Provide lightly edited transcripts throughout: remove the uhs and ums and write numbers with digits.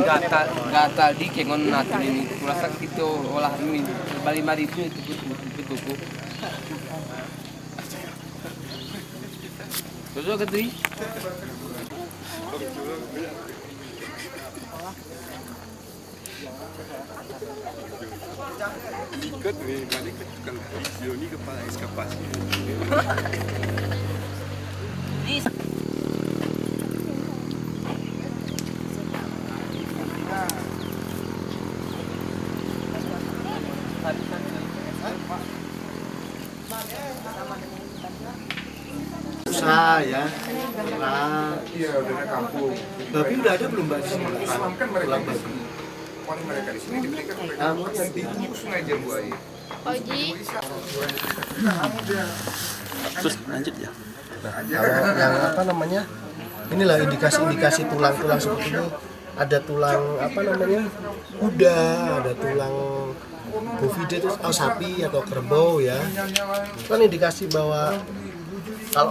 gatal di kengon natin ini kurasa itu olah ini bali mari itu kuku Tuzo ketui Ikut nih, balik ke Yoni kepala eskapasi. Usaha ya. Iya, udah kampung. Tapi udah ada belum Mbak di sini? Islam kan mereka Pulang di Babi. sini. Orang mereka di sini diberikan mereka makan di Sungai Jambu Air. Oji. Terus lanjut ya. Kalau yang apa namanya? Inilah indikasi-indikasi tulang-tulang seperti ini. Ada tulang apa namanya? Kuda, ada tulang bovide itu sapi atau kerbau ya. Itu kan indikasi bahwa kalau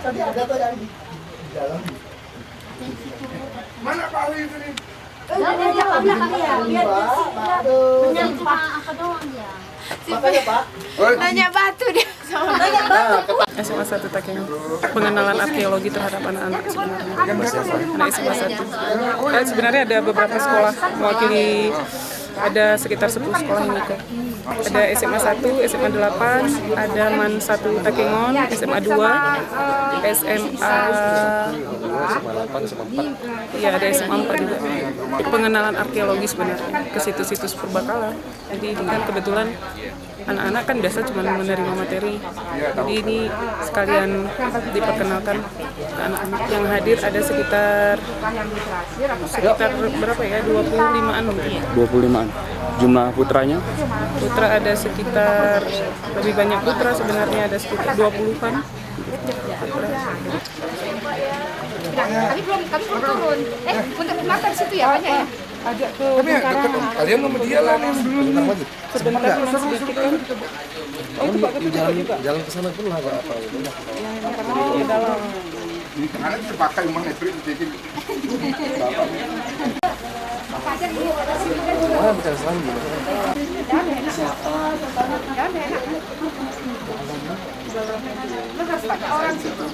tadi ada tuh yang di dalam. Mana Pak Ali itu nih? Dia ke belakang ya. Biar dia cuma apa doang ya. Makanya Pak. Nanya batu dia. SMA 1 Takengon. Pengenalan arkeologi terhadap anak-anak sebenarnya. Anak SMA 1. Sebenarnya ada beberapa sekolah mewakili, ada sekitar 10 sekolah yang ikut. Ada SMA 1, SMA 8, ada MAN 1 Takengon, SMA 2, SMA 8, iya ada SMA 4 juga. Pengenalan arkeologi sebenarnya ke situs-situs purbakala. Jadi ini kan kebetulan anak-anak kan biasa cuma menerima materi. Jadi ini sekalian diperkenalkan ke anak-anak. Yang hadir ada sekitar berapa ya? 25-an mungkin. 25-an. Jumlah putranya? Putra ada sekitar, lebih banyak putra sebenarnya, ada sekitar 20-an. Kami belum turun. Untuk makan situ ya banyak ya. Agak ke Tapi ya, kalian sama dia lah yang dulu. sebentar cuma sedikit kan. Oh itu Pak Ketua juga. Jalan ke sana pun agak apa gitu. Oh ke dalam. Karena terpakai memang itu jadi. Mana bicara selang gitu. Orang situ.